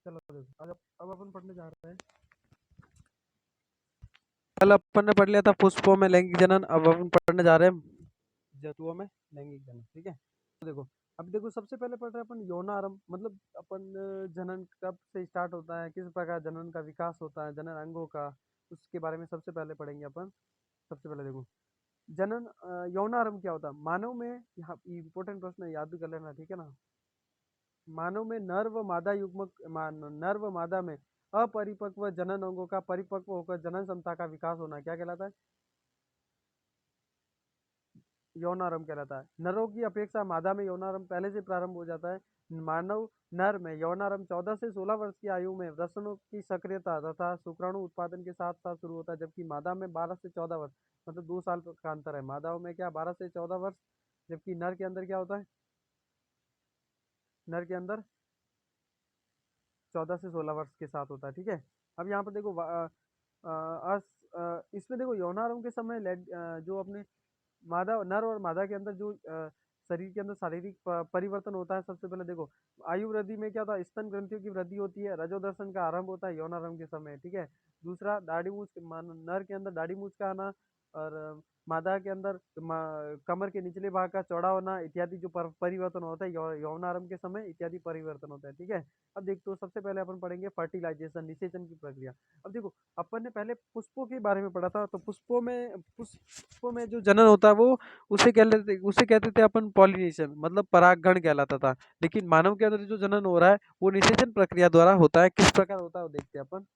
चलो देखो अब अपन पढ़ने जा रहे हैं। कल अपन ने पढ़ लिया था पुष्पों में लैंगिक जनन, अब अपन पढ़ने जा रहे हैं जंतुओं में लैंगिक जनन। ठीक है, तो देखो अब देखो सबसे पहले पढ़ रहे हैं अपन यौनारंभ, मतलब अपन जनन कब से स्टार्ट होता है, किस प्रकार जनन का विकास होता है, जनन अंगों का, उसके बारे में सबसे पहले पढ़ेंगे अपन। सबसे पहले देखो जनन यौनारंभ क्या होता है मानव में। यहाँ इंपॉर्टेंट प्रश्न है, याद भी कर लेना, ठीक है ना। मानव में नर व मादा नर व मादा में अपरिपक्व जनन अंगों का परिपक्व होकर जनन क्षमता का विकास होना क्या कहलाता है? यौनारंभ कहलाता है। नरों की अपेक्षा मादा में यौनारंभ पहले से प्रारंभ हो जाता है। मानव नर में यौनारंभ 14 से 16 वर्ष की आयु में वृषणों की सक्रियता तथा शुक्राणु उत्पादन के साथ साथ शुरू होता है, जबकि मादा में 12 से 14 वर्ष, मतलब 2 साल का अंतर है। मादाओं में क्या 12 से 14 वर्ष, जबकि नर के अंदर क्या होता है, नर के अंदर 14 से 16 वर्ष के साथ होता है। ठीक है, अब यहाँ पर देखो इसमें देखो यौनारंभ के समय जो अपने मादा नर और मादा के अंदर जो शरीर के अंदर शारीरिक परिवर्तन होता है। सबसे पहले देखो आयु वृद्धि में क्या होता है, स्तन ग्रंथियों की वृद्धि होती है, रजोदर्शन का आरंभ होता है यौनारंभ के समय। ठीक है, दूसरा दाढ़ी मूछ नर के अंदर दाढ़ी मूछ का आना, और मादा के अंदर कमर के निचले भाग का चौड़ा होना इत्यादि जो परिवर्तन होता है यौनारंभ के समय इत्यादि परिवर्तन होता है। ठीक है, अब देख तो सबसे पहले अपन पढ़ेंगे फर्टिलाइजेशन, निषेचन की प्रक्रिया। अब देखो अपन ने पहले पुष्पों के बारे में पढ़ा था, तो पुष्पों में जो जनन होता है वो उसे कहते थे अपन पॉलिनेशन, मतलब परागण कहलाता था। लेकिन मानव के अंदर जो जनन हो रहा है वो निषेचन प्रक्रिया द्वारा होता है। किस प्रकार होता है वो देखते हैं अपन।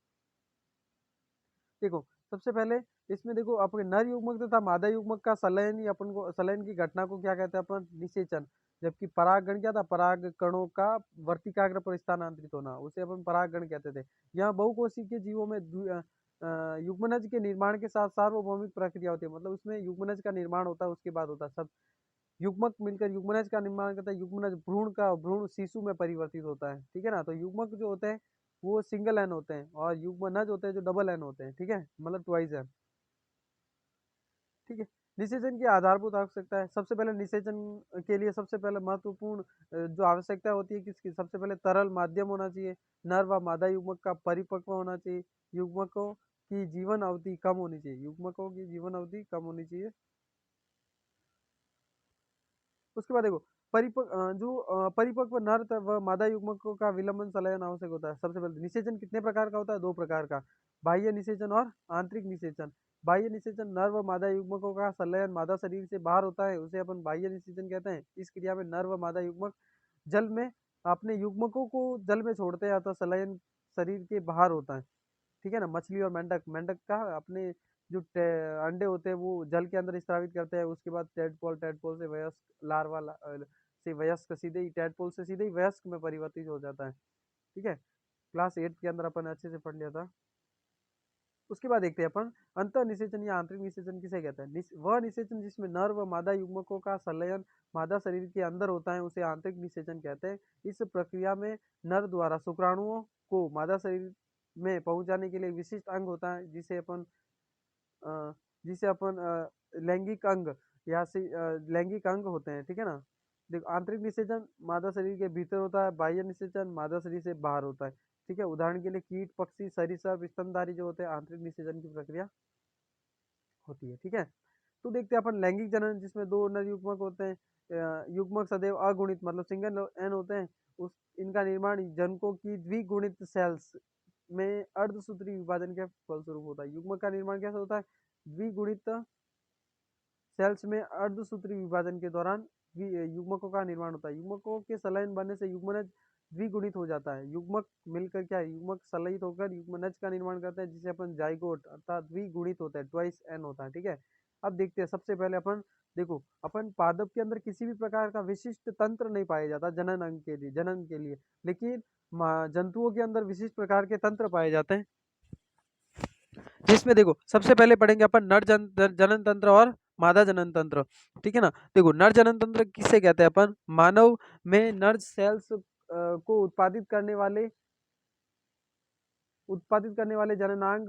देखो सबसे पहले इसमें देखो अपने नर युग्मक तथा मादा युग्मक का संलयन ही अपन को संलयन की घटना को क्या कहते हैं अपन, निषेचन। जबकि परागण क्या था, पराग कणों का वर्तिकाग्र पर स्थानांतरित होना, उसे अपन परागण कहते थे। यहाँ बहुकोशिकीय जीवों में युग्मनज के निर्माण के साथ सार्वभौमिक प्रक्रिया होती है, मतलब उसमें युग्मनज का निर्माण होता है, उसके बाद होता है सब युग्मक मिलकर युग्मनज का निर्माण करता है। युग्मनज भ्रूण शिशु में परिवर्तित होता है। ठीक है ना, तो युग्मक जो होते हैं वो सिंगल एन होते हैं, और युग्मनज होते हैं जो डबल एन होते हैं। ठीक है, मतलब ट्वाइस एन। ठीक है, निषेचन की आधारभूत आवश्यकता है। सबसे पहले निषेचन के लिए सबसे पहले महत्वपूर्ण जो आवश्यकता होती है किसकी, सबसे पहले तरल माध्यम होना चाहिए, नर व मादा युग्मक का परिपक्व होना चाहिए, युग्मकों की जीवन अवधि कम होनी चाहिए, युग्मकों की जीवन अवधि कम होनी चाहिए। उसके बाद देखो परिपक्व नर व मादा युग्मकों का विलंबन संलयन आवश्यक होता है। सबसे पहले निषेचन कितने प्रकार का होता है, दो प्रकार का, बाह्य निषेचन और आंतरिक निषेचन। बाह्य निषेचन नर व मादा युग्मकों का संलयन मादा शरीर से बाहर होता है, उसे अपन बाह्य निषेचन कहते हैं। इस क्रिया में नर व मादा युग्मक जल में अपने युग्मकों को जल में छोड़ते हैं, अतः संलयन शरीर के बाहर होता है। ठीक है ना, मछली और मेंढक मेंढक का अपने जो अंडे होते हैं वो जल के अंदर स्रावित करते हैं। उसके बाद टेडपोल से वयस्क से वयस्क सीधे ही टेडपोल से सीधे ही वयस्क में परिवर्तित हो जाता है। ठीक है, क्लास 8 के अंदर अपन अच्छे से पढ़ लिया था। उसके बाद देखते हैं अपन अंत निषेचन या आंतरिक निषेचन किसे कहते हैं। वह निषेचन जिसमें नर व मादा युग्मकों का संलयन मादा शरीर के अंदर होता है उसे आंतरिक निषेचन कहते हैं। इस प्रक्रिया में नर द्वारा शुक्राणुओं को मादा शरीर में पहुंचाने के लिए विशिष्ट अंग होता है, अ, जिसे अपन लैंगिक अंग लैंगिक अंग होते हैं। ठीक है ना, देखो आंतरिक निषेचन मादा शरीर के भीतर होता है, बाह्य निषेचन मादा शरीर से बाहर होता है। ठीक है, उदाहरण के लिए कीट पक्षी सरीसृप स्तनधारी जो होते हैं आंतरिक निषेचन की प्रक्रिया होती है। ठीक है, तो देखते हैं अपन लैंगिक जनन जिसमें दो नर युग्मक होते हैं। युग्मक सदैव अगुणित मतलब सिंगल एन होते हैं। उस इनका निर्माण जनकों की द्विगुणित सेल्स में अर्धसूत्री विभाजन के फलस्वरूप होता है। युग्मक का निर्माण कैसे होता है, द्विगुणित सेल्स में अर्धसूत्री विभाजन के दौरान युग्मकों का निर्माण होता है। युग्मकों के संलयन बनने से युग्मनज द्विगुणित हो जाता है। युग्मक मिलकर क्या है, युग्मक संलयित होकर युग्मनज का निर्माण करता है, जिसे अपन जाइगोट अर्थात द्विगुणित होता है, ट्वाइस एन होता है। ठीक है, अब देखते हैं सबसे पहले अपन देखो अपन पादप के अंदर किसी भी प्रकार का विशिष्ट तंत्र नहीं पाया जाता जनन के लिए, लेकिन जंतुओं के अंदर विशिष्ट प्रकार के तंत्र पाए जाते हैं। जिसमें देखो सबसे पहले पढ़ेंगे अपन जनन तंत्र और मादा जनन तंत्र। ठीक है ना, देखो नर जनन तंत्र किसे कहते हैं अपन, मानव में नर सेल्स को उत्पादित करने वाले जननांग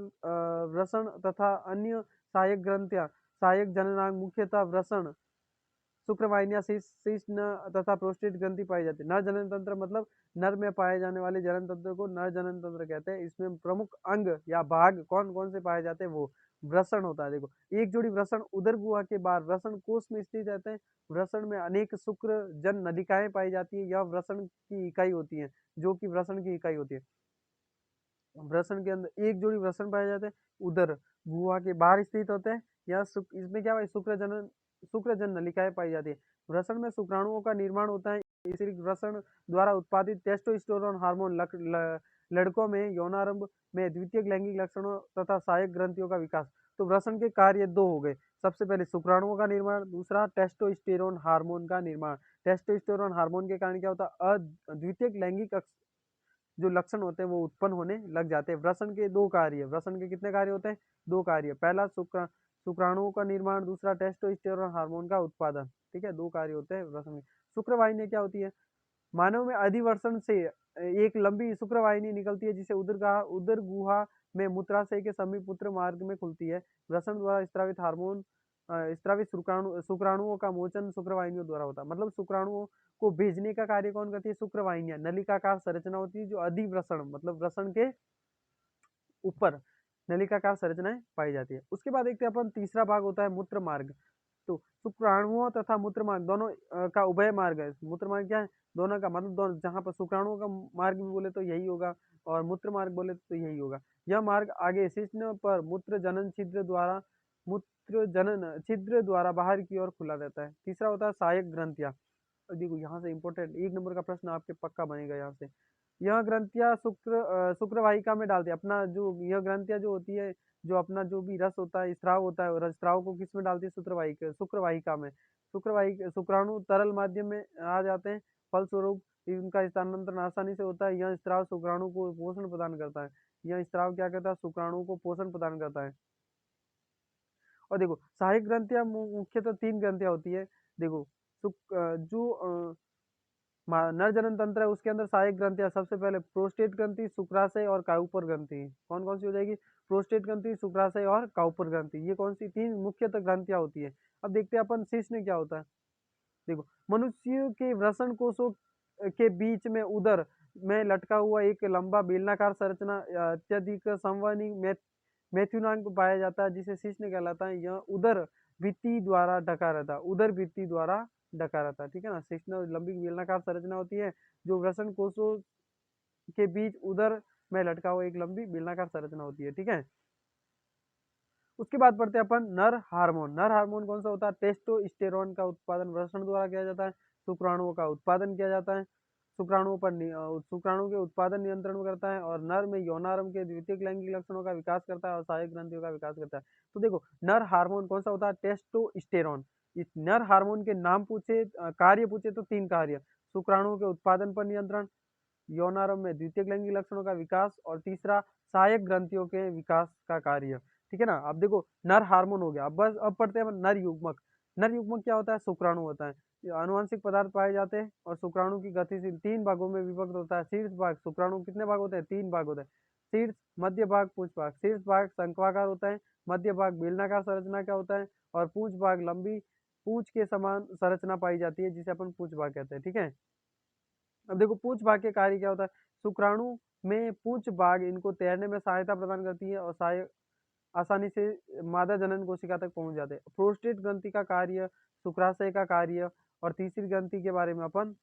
वृषण तथा अन्य सहायक ग्रंथियां। सहायक जननांग मुख्यतः वृषण शुक्रवाहिनियां शिश्न तथा प्रोस्टेट ग्रंथि पाई जाती है। नर जनन तंत्र मतलब नर में पाए जाने वाले जनन तंत्र को नर जनन तंत्र कहते हैं। इसमें प्रमुख अंग या भाग कौन कौन से पाए जाते हैं, वो वृषण होता है। देखो, एक जोड़ी वृषण उदर गुहा के बाहर वृषण कोष में स्थित रहते हैं। वृषण में अनेक शुक्र जन नलिकाएं पाई जाती है। यह वृषण की इकाई होती है, जो कि वृषण की इकाई होती है। वृषण के अंदर एक जोड़ी वृषण पाए जाते हैं, उदर गुहा के बाहर स्थित होते हैं। या इसमें क्या है, शुक्र जन नलिकाएं पाई जाती है। वृषण में शुक्राणुओं का निर्माण होता है। इसी वृषण द्वारा उत्पादित टेस्टोस्टेरोन हार्मोन लड़कों में यौनारंभ में द्वितीयक लैंगिक लक्षणों तथा सहायक ग्रंथियों का विकास। तो वृषण के कार्य दो हो गए, सबसे पहले शुक्राणुओं का निर्माण, दूसरा टेस्टोस्टेरोन हार्मोन का निर्माण। टेस्टोस्टेरोन हार्मोन के कारण क्या होता है, द्वितीयक लैंगिक जो लक्षण होते हैं वो उत्पन्न होने लग जाते हैं। वृषण के दो कार्य, वृषण के कितने कार्य होते हैं, दो कार्य। पहला शुक्राणुओं का निर्माण, दूसरा टेस्टोस्टेरोन हार्मोन का उत्पादन। ठीक है, दो कार्य होते हैं वृषण में। शुक्रवाहिनी क्या होती है, मानव में अधिवर्षण से एक लंबी शुक्रवाहिनी निकलती है, जिसे उदर गुहा में मूत्राशय के समीप मूत्र मार्ग में खुलती है। वृषण द्वारा स्त्रावित हार्मोन स्त्रावित शुक्राणुओं का मोचन शुक्रवाहिनियों द्वारा होता है। मतलब शुक्राणुओं को भेजने का कार्य कौन करती है, शुक्रवाहिनियां। नलिकाकार संरचना होती है जो अधिवृषण मतलब वृषण के ऊपर नलिकाकार संरचनाएं पाई जाती है। उसके बाद देखते हैं अपन तीसरा भाग होता है मूत्र मार्ग। तो शुक्राणुओं तथा मूत्र मार्ग दोनों का उभय मार्ग है। मूत्र मार्ग क्या है, दोनों का मतलब दोनों, जहां पर शुक्राणुओं का मार्ग भी बोले तो यही होगा और मूत्र मार्ग बोले तो यही होगा। यह मार्ग आगे शिश्न पर मूत्र जनन छिद्र द्वारा बाहर की ओर खुला रहता है। तीसरा होता है सहायक ग्रंथियां। देखो यहाँ से इंपॉर्टेंट एक नंबर का प्रश्न आपके पक्का बनेगा यहाँ से। यह ग्रंथियां शुक्रवाहिका में डालती है अपना, जो यह ग्रंथियां जो होती है, जो अपना जो भी रस होता है, स्राव होता है, रस स्राव को किस में डालती है, शुक्रवाहिका में। शुक्राणु तरल माध्यम में आ जाते हैं, फलस्वरूप इनका स्थानांतरण आसानी से होता है। यह स्राव शुक्राणु को पोषण प्रदान करता है। यह स्राव क्या करता है, शुक्राणु को पोषण प्रदान करता है। और देखो सहायक ग्रंथियां मुख्यतः तीन ग्रंथियां होती है। देखो जो नर जनन तंत्र है उसके अंदर सहायक ग्रंथियां, सबसे पहले प्रोस्टेट ग्रंथि, शुक्राशय और काउपर ग्रंथि। कौन कौन सी हो जाएगी, प्रोस्टेट ग्रंथि, शुक्राशय और काउपर ग्रंथि। ये कौन सी तीन मुख्यतः ग्रंथियां होती है। अब देखते हैं अपन शिश्न क्या होता है। देखो, मनुष्य के वृषण कोषों के बीच में उदर में लटका हुआ एक लंबा बेलनाकार संरचना अत्यधिक संवहनी मैथुनांक पाया जाता है, जिसे शिश्न कहलाता है। यह उदर भित्ति द्वारा ढका रहता है, उदर भित्ति द्वारा ढका रहता है। ठीक है ना, शिश्न लंबी बेलनाकार संरचना होती है जो वृषण कोषों के बीच उदर में लटका हुआ एक लंबी बेलनाकार संरचना होती है। ठीक है, उसके बाद पढ़ते हैं अपन नर हार्मोन। नर हार्मोन कौन सा होता है, टेस्टोस्टेरोन का उत्पादन वृषण द्वारा किया जाता है। शुक्राणुओं का उत्पादन किया जाता है, शुक्राणु के उत्पादन नियंत्रण करता है और नर में यौनारंभ के द्वितीयक लैंगिक लक्षणों का विकास करता है और सहायक ग्रंथियों का विकास करता है। तो देखो नर हार्मोन कौन सा होता है, टेस्टोस्टेरोन। इस नर हार्मोन के नाम पूछे, कार्य पूछे तो तीन कार्य, शुक्राणु के उत्पादन पर नियंत्रण, यौनारंभ में द्वितीयक लैंगिक लक्षणों का विकास और तीसरा सहायक ग्रंथियों के विकास का कार्य। ठीक है ना। अब देखो नर हार्मोन हो गया, अब बस अब पढ़ते हैं नर युग्मक। नर युग्मक क्या होता है, शुक्राणु होता है। आनुवंशिक पदार्थ पाए जाते हैं और शुक्राणु की गतिशील तीन भागों में विभक्त होता है। शीर्ष भाग, शुक्राणु कितने भाग होते हैं, तीन भाग होते हैं। शीर्ष, मध्य भाग, पूंछ भाग। शीर्ष भाग शंक्वाकार होता है, मध्य भाग बेलनाकार संरचना का होता है और पूंछ भाग लंबी पूंछ के समान संरचना पाई जाती है, जिसे अपन पूंछ भाग कहते हैं। ठीक है, अब देखो पूंछ भाग के कार्य क्या होता है, शुक्राणु में पूंछ भाग इनको तैरने में सहायता प्रदान करती है और आसानी से मादा जनन कोशिका तक पहुंच जाते हैं। प्रोस्टेट ग्रंथि का कार्य, शुक्राशय का कार्य और तीसरी ग्रंथि के बारे में अपन,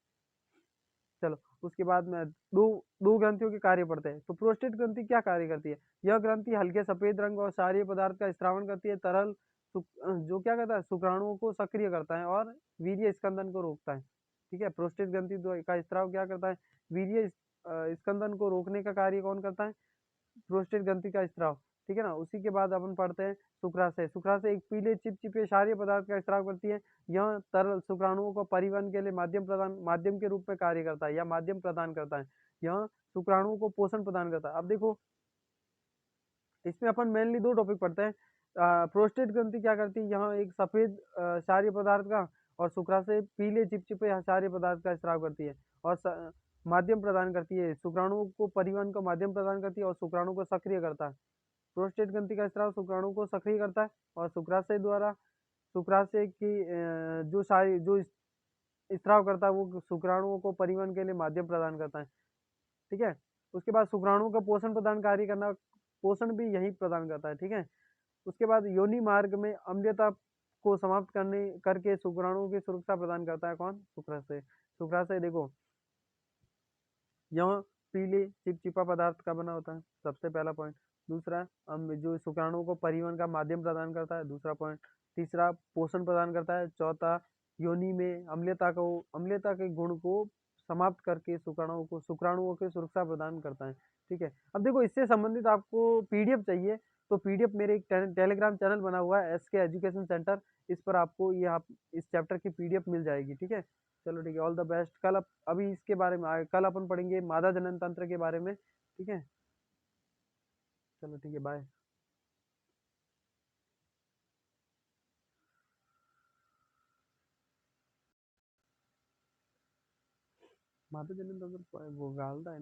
चलो उसके बाद में दो दो ग्रंथियों के कार्य पढ़ते हैं। तो प्रोस्टेट ग्रंथि क्या कार्य करती है, यह ग्रंथि हल्के सफेद रंग और क्षारीय पदार्थ का स्त्रावण करती है। तरल जो क्या करता है, शुक्राणुओं को सक्रिय करता है और वीर्य स्कंदन को रोकता है। ठीक है, प्रोस्टेट ग्रंथि का स्त्राव क्या करता है, वीर्य स्कंदन को रोकने का कार्य कौन करता है, प्रोस्टेट ग्रंथि का स्त्राव। ठीक है ना, उसी के बाद अपन पढ़ते हैं शुक्राशय। शुक्राशय एक पीले चिपचिपे क्षारीय पदार्थ का स्त्राव करती है। यह तरल शुक्राणुओं को परिवहन के लिए माध्यम के रूप में कार्य करता है या माध्यम प्रदान करता है। यह शुक्राणुओं को पोषण प्रदान करता है। अब देखो इसमें अपन मेनली दो टॉपिक पढ़ते हैं। प्रोस्टेट ग्रंथि क्या करती है, यहाँ एक सफेद क्षारीय पदार्थ का और शुक्राशय पीले चिपचिपे क्षारीय पदार्थ का स्त्राव करती है और माध्यम प्रदान करती है, शुक्राणुओं को परिवहन का माध्यम प्रदान करती है और शुक्राणु को सक्रिय करता है। प्रोस्टेट ग्रंथि का स्त्राव शुक्राणु को सक्रिय करता है और शुक्राशय द्वारा शुक्राशय की जो सारी जो स्त्राव करता है वो शुक्राणुओं को परिवहन के लिए माध्यम प्रदान करता है। ठीक है। उसके बाद शुक्राणुओं का पोषण प्रदान कार्य करना, पोषण भी यही प्रदान करता है। ठीक है। उसके बाद योनि मार्ग में अम्लता को समाप्त करने करके शुक्राणुओं की सुरक्षा प्रदान करता है कौन? शुक्राशय। शुक्राशय देखो, यह पीले चिपचिपा पदार्थ का बना होता है, सबसे पहला पॉइंट। दूसरा, जो शुक्राणुओं को परिवहन का माध्यम प्रदान करता है, दूसरा पॉइंट। तीसरा, पोषण प्रदान करता है। चौथा, योनि में अम्लता के गुण को समाप्त करके शुक्राणुओं की सुरक्षा प्रदान करता है। ठीक है। अब देखो, इससे संबंधित आपको पीडीएफ चाहिए तो पीडीएफ मेरे एक टेलीग्राम चैनल बना हुआ है एसके एजुकेशन सेंटर, इस पर आपको ये आप इस चैप्टर की पीडीएफ मिल जाएगी। ठीक है। चलो ठीक है, ऑल द बेस्ट। अभी इसके बारे में कल अपन पढ़ेंगे मादा जनन तंत्र के बारे में। ठीक है। चलो ठीक है, बाय। मादा जनन तंत्र वो गालता है